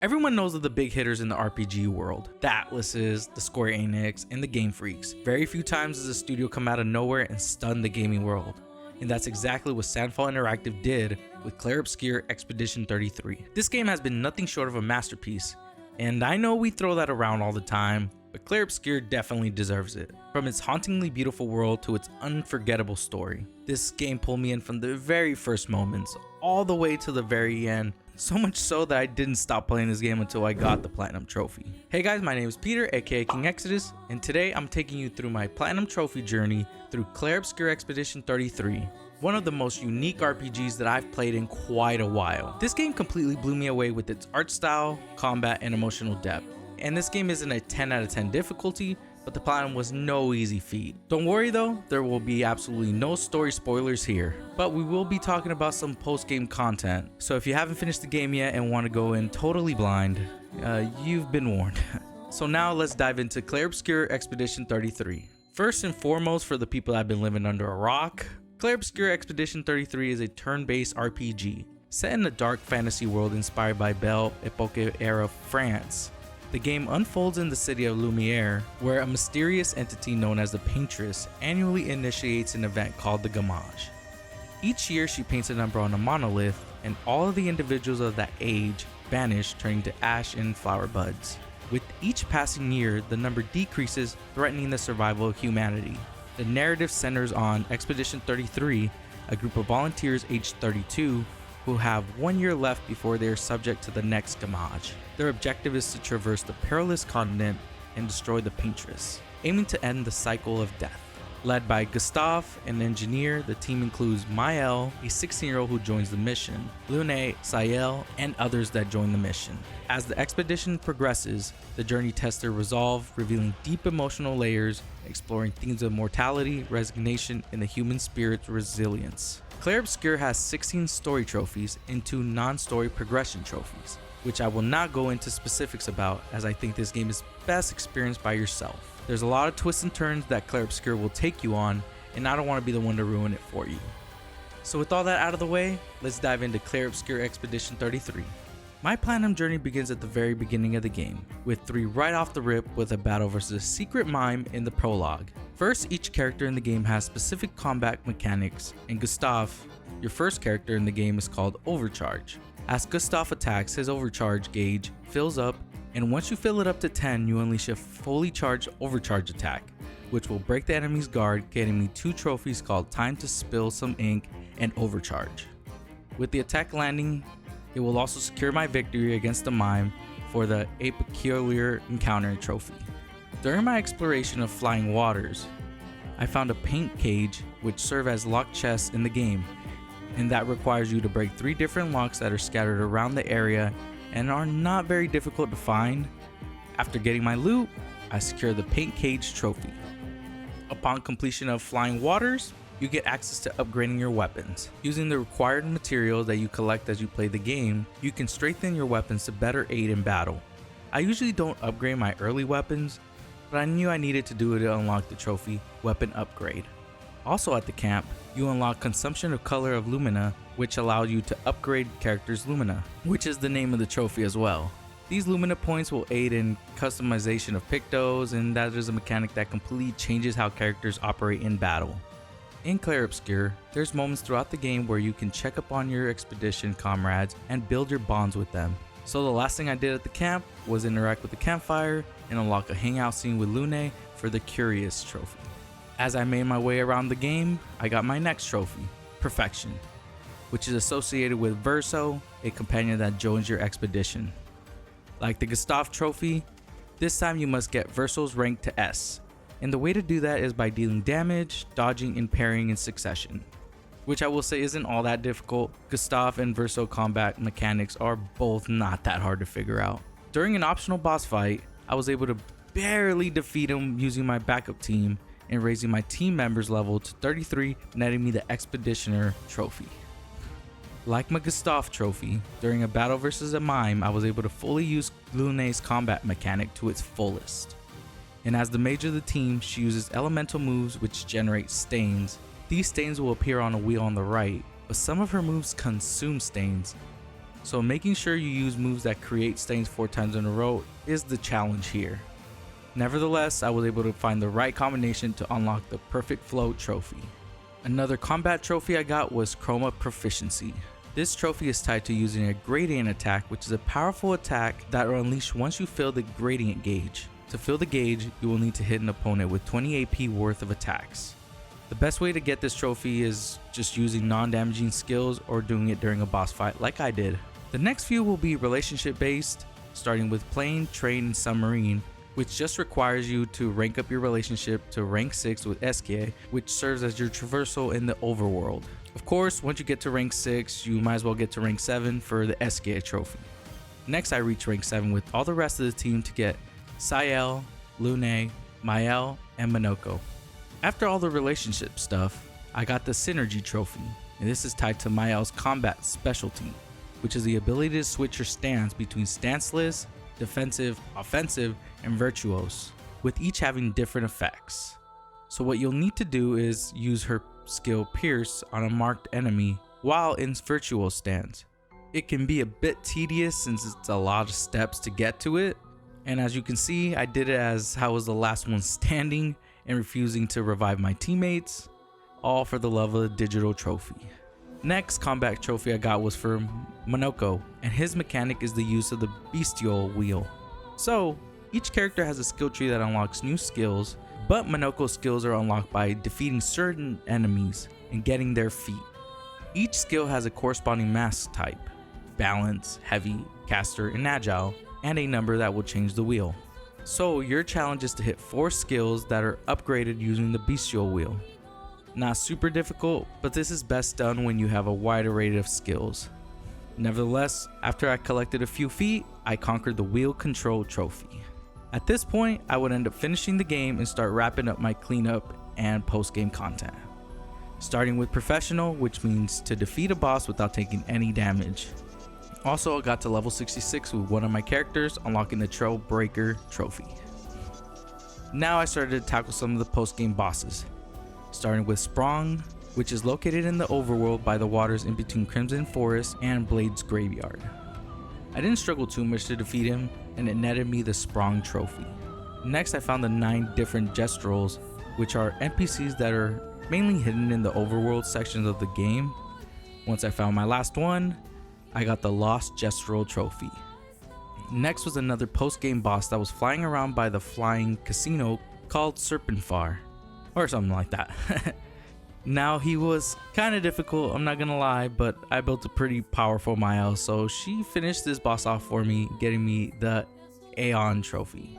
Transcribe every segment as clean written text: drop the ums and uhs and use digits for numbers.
Everyone knows of the big hitters in the RPG world, the Atlases, the Square Enix, and the Game Freaks. Very few times does a studio come out of nowhere and stun the gaming world. And that's exactly what Sandfall Interactive did with Clair Obscur Expedition 33. This game has been nothing short of a masterpiece, and I know we throw that around all the time, but Clair Obscur definitely deserves it. From its hauntingly beautiful world to its unforgettable story. This game pulled me in from the very first moments, all the way to the very end. So much so that I didn't stop playing this game until I got the Platinum Trophy. Hey guys, my name is Peter, aka King Exodus, and today I'm taking you through my Platinum Trophy journey through Clair Obscur Expedition 33. One of the most unique RPGs that I've played in quite a while. This game completely blew me away with its art style, combat, and emotional depth. And this game isn't a 10 out of 10 difficulty, but the Platinum was no easy feat. Don't worry though, there will be absolutely no story spoilers here, but we will be talking about some post-game content. So if you haven't finished the game yet and want to go in totally blind, you've been warned. So now let's dive into Clair Obscur Expedition 33. First and foremost, for the people that have been living under a rock, Clair Obscur Expedition 33 is a turn-based RPG set in a dark fantasy world inspired by Belle Epoque era France. The game unfolds in the city of Lumiere, where a mysterious entity known as the Paintress annually initiates an event called the Gamage. Each year she paints a number on a monolith, and all of the individuals of that age vanish, turning to ash and flower buds. With each passing year, the number decreases, threatening the survival of humanity. The narrative centers on Expedition 33, a group of volunteers aged 32 who have 1 year left before they are subject to the next Gamage. Their objective is to traverse the perilous continent and destroy the Paintress, aiming to end the cycle of death. Led by Gustave, an engineer, the team includes Maël, a 16-year-old who joins the mission, Lune, Sayel, and others that join the mission. As the expedition progresses, the journey tests their resolve, revealing deep emotional layers, exploring themes of mortality, resignation, and the human spirit's resilience. Clair Obscur has 16 story trophies and 2 non-story progression trophies, which I will not go into specifics about, as I think this game is best experienced by yourself. There's a lot of twists and turns that Clair Obscur will take you on, and I don't want to be the one to ruin it for you. So with all that out of the way, let's dive into Clair Obscur Expedition 33. My Platinum journey begins at the very beginning of the game, with 3 right off the rip with a battle versus a secret mime in the prologue. First, each character in the game has specific combat mechanics, and Gustave, your first character in the game, is called Overcharge. As Gustave attacks, his overcharge gauge fills up, and once you fill it up to 10, you unleash a fully charged overcharge attack, which will break the enemy's guard, getting me 2 trophies called Time to Spill Some Ink and Overcharge. With the attack landing, it will also secure my victory against the mime for the A Peculiar Encounter trophy. During my exploration of flying waters, I found a paint cage which serve as locked chests in the game, and that requires you to break 3 different locks that are scattered around the area and are not very difficult to find. After getting my loot, I secure the paint cage trophy. Upon completion of flying waters, you get access to upgrading your weapons. Using the required materials that you collect as you play the game, you can strengthen your weapons to better aid in battle. I usually don't upgrade my early weapons, but I knew I needed to do it to unlock the trophy Weapon Upgrade. Also at the camp, you unlock Consumption of Color of Lumina, which allows you to upgrade characters' Lumina, which is the name of the trophy as well. These Lumina points will aid in customization of Pictos, and that is a mechanic that completely changes how characters operate in battle. In Clair Obscur, there's moments throughout the game where you can check up on your expedition comrades and build your bonds with them. So the last thing I did at the camp was interact with the campfire and unlock a hangout scene with Lune for the Curious trophy. As I made my way around the game, I got my next trophy, Perfection, which is associated with Verso, a companion that joins your expedition. Like the Gustave trophy, this time you must get Verso's rank to S, and the way to do that is by dealing damage, dodging, and parrying in succession, which I will say isn't all that difficult. Gustave and Verso combat mechanics are both not that hard to figure out. During an optional boss fight, I was able to barely defeat him using my backup team and raising my team members level to 33, netting me the Expeditioner trophy. Like my Gustave trophy, during a battle versus a mime, I was able to fully use Lune's combat mechanic to its fullest. And as the mage of the team, she uses elemental moves which generate stains. These stains will appear on a wheel on the right, but some of her moves consume stains, so making sure you use moves that create stains 4 times in a row is the challenge here. Nevertheless, I was able to find the right combination to unlock the perfect flow trophy. Another combat trophy I got was Chroma Proficiency. This trophy is tied to using a gradient attack, which is a powerful attack that will unleash once you fill the gradient gauge. To fill the gauge, you will need to hit an opponent with 20 AP worth of attacks. The best way to get this trophy is just using non-damaging skills or doing it during a boss fight like I did. The next few will be relationship based, starting with Plane, Train, and Submarine, which just requires you to rank up your relationship to rank 6 with SKA, which serves as your traversal in the overworld. Of course, once you get to rank 6, you might as well get to rank 7 for the SKA trophy. Next, I reached rank 7 with all the rest of the team to get Sael, Lune, Mael, and Monoko. After all the relationship stuff, I got the Synergy trophy, and this is tied to Mael's combat specialty, which is the ability to switch your stance between stanceless, defensive, offensive, and virtuose, with each having different effects. So what you'll need to do is use her skill Pierce on a marked enemy while in virtuose stance. It can be a bit tedious since it's a lot of steps to get to it, and as you can see, I did it as I was the last one standing and refusing to revive my teammates, all for the love of the digital trophy. Next combat trophy I got was for Monoko, and his mechanic is the use of the bestial wheel. So each character has a skill tree that unlocks new skills, but Monoko's skills are unlocked by defeating certain enemies and getting their feet. Each skill has a corresponding mask type: balance, heavy, caster, and agile, and a number that will change the wheel. So your challenge is to hit 4 skills that are upgraded using the bestial wheel. Not super difficult, but this is best done when you have a wide array of skills. Nevertheless, after I collected a few feet, I conquered the wheel control trophy. At this point, I would end up finishing the game and start wrapping up my cleanup and post-game content. Starting with professional, which means to defeat a boss without taking any damage. Also, I got to level 66 with one of my characters, unlocking the Trailbreaker trophy. Now I started to tackle some of the post-game bosses, starting with Sprong, which is located in the overworld by the waters in between Crimson Forest and Blade's Graveyard. I didn't struggle too much to defeat him, and it netted me the Sprong trophy. Next, I found the 9 different Gestrels, which are NPCs that are mainly hidden in the overworld sections of the game. Once I found my last one, I got the Lost Gestrel trophy. Next was another post-game boss that was flying around by the flying casino called Serpentfar, or something like that. Now he was kind of difficult, I'm not gonna lie, but I built a pretty powerful Mael, so she finished this boss off for me, getting me the Aeon trophy.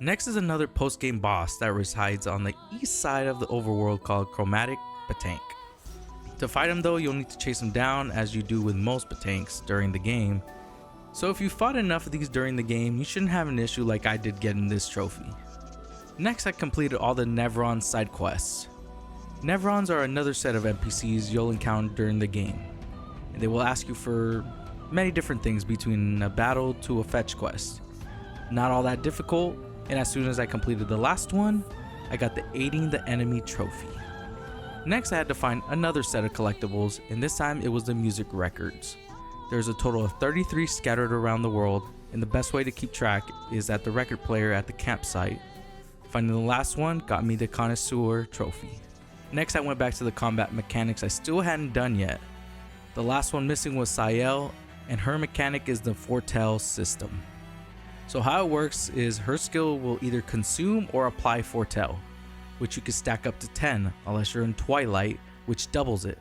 Next is another post-game boss that resides on the east side of the overworld called Chromatic Batank. To fight him though, you'll need to chase him down as you do with most Batanks during the game. So if you fought enough of these during the game, you shouldn't have an issue like I did getting this trophy. Next, I completed all the Nevron side quests. Nevrons are another set of NPCs you'll encounter during the game, and they will ask you for many different things between a battle to a fetch quest. Not all that difficult, and as soon as I completed the last one, I got the Aiding the Enemy trophy. Next, I had to find another set of collectibles, and this time it was the music records. There's a total of 33 scattered around the world, and the best way to keep track is at the record player at the campsite. Finding the last one got me the Connoisseur trophy. Next, I went back to the combat mechanics I still hadn't done yet. The last one missing was Sael, and her mechanic is the Foretell system. So how it works is her skill will either consume or apply Foretell, which you can stack up to 10 unless you're in Twilight, which doubles it.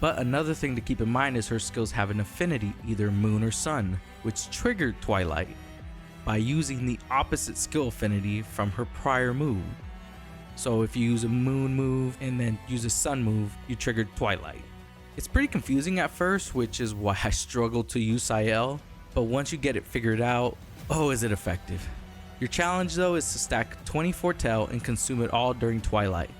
But another thing to keep in mind is her skills have an affinity, either Moon or Sun, which triggered Twilight by using the opposite skill affinity from her prior move. So if you use a Moon move and then use a Sun move, you triggered Twilight. It's pretty confusing at first, which is why I struggled to use Sael, but once you get it figured out, oh, is it effective. Your challenge though is to stack 20 Foretell and consume it all during Twilight.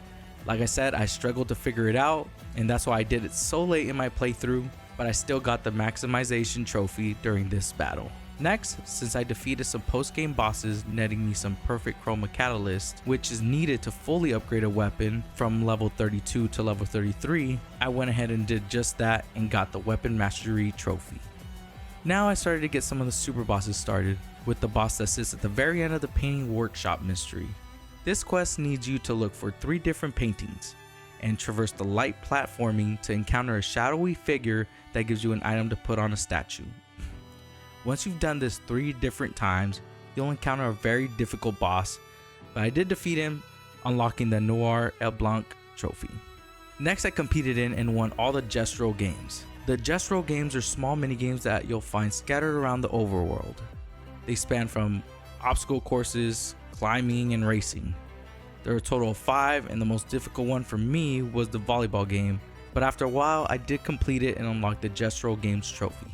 Like I said, I struggled to figure it out, and that's why I did it so late in my playthrough, but I still got the maximization trophy during this battle. Next, since I defeated some post-game bosses, netting me some perfect chroma catalyst, which is needed to fully upgrade a weapon from level 32 to level 33, I went ahead and did just that and got the weapon mastery trophy. Now I started to get some of the super bosses started, with the boss that sits at the very end of the painting workshop mystery. This quest needs you to look for 3 different paintings, and traverse the light platforming to encounter a shadowy figure that gives you an item to put on a statue. Once you've done this 3 different times, you'll encounter a very difficult boss, but I did defeat him, unlocking the Noir El Blanc trophy. Next I competed in and won all the Gestural games. The Gestural games are small minigames that you'll find scattered around the overworld. They span from obstacle courses, climbing, and racing. There are a total of 5, and the most difficult one for me was the volleyball game, but after a while I did complete it and unlock the Gestural games trophy.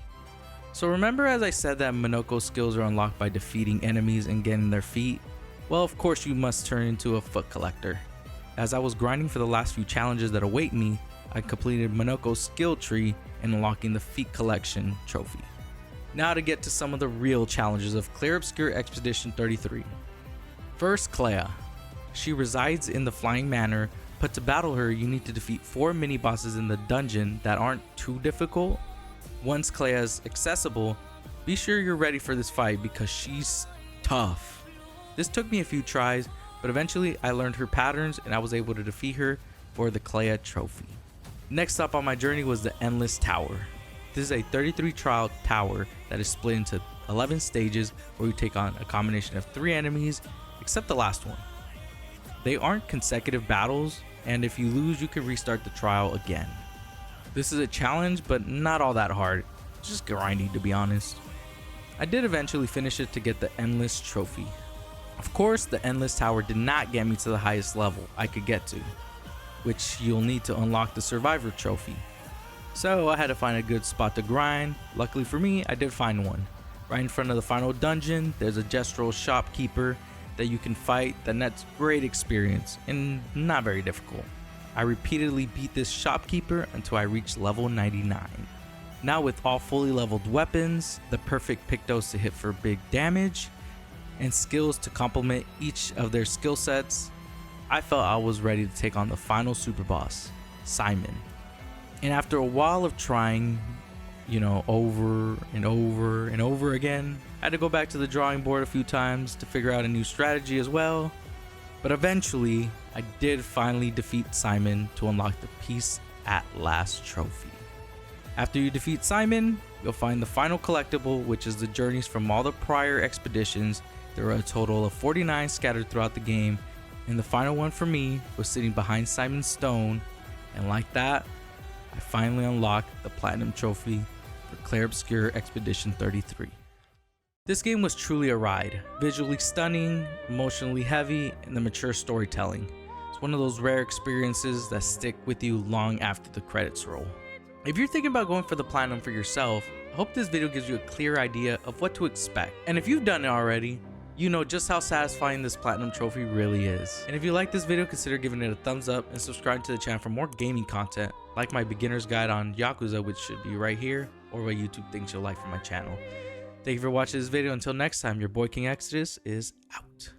So remember, as I said that Minoko's skills are unlocked by defeating enemies and getting their feet? Well, of course you must turn into a foot collector. As I was grinding for the last few challenges that await me, I completed Minoko's skill tree and unlocking the feet collection trophy. Now to get to some of the real challenges of Clair Obscur Expedition 33. First, Clair. She resides in the Flying Manor, but to battle her you need to defeat 4 mini bosses in the dungeon that aren't too difficult. Once Clair is accessible, be sure you're ready for this fight because she's tough. This took me a few tries, but eventually I learned her patterns and I was able to defeat her for the Clair trophy. Next up on my journey was the Endless Tower. This is a 33 trial tower that is split into 11 stages where you take on a combination of 3 enemies, except the last one. They aren't consecutive battles, and if you lose you can restart the trial again. This is a challenge, but not all that hard. It's just grindy, to be honest. I did eventually finish it to get the Endless trophy. Of course, the Endless Tower did not get me to the highest level I could get to, which you'll need to unlock the Survivor trophy. So I had to find a good spot to grind. Luckily for me, I did find one. Right in front of the final dungeon, there's a Gestural shopkeeper that you can fight that nets great experience and not very difficult. I repeatedly beat this shopkeeper until I reached level 99. Now with all fully leveled weapons, the perfect Pictos to hit for big damage, and skills to complement each of their skill sets, I felt I was ready to take on the final super boss, Simon. And after a while of trying, over and over and over again, I had to go back to the drawing board a few times to figure out a new strategy as well. But eventually, I did finally defeat Simon to unlock the Peace at Last trophy. After you defeat Simon, you'll find the final collectible, which is the journeys from all the prior expeditions. There are a total of 49 scattered throughout the game, and the final one for me was sitting behind Simon's stone, and like that, I finally unlocked the Platinum Trophy for Clair Obscur Expedition 33. This game was truly a ride, visually stunning, emotionally heavy, and the mature storytelling. It's one of those rare experiences that stick with you long after the credits roll. If you're thinking about going for the Platinum for yourself, I hope this video gives you a clear idea of what to expect. And if you've done it already, you know just how satisfying this Platinum Trophy really is. And if you like this video, consider giving it a thumbs up and subscribing to the channel for more gaming content, like my beginner's guide on Yakuza, which should be right here, or what YouTube thinks you'll like from my channel. Thank you for watching this video. Until next time, your boy King Exodus is out.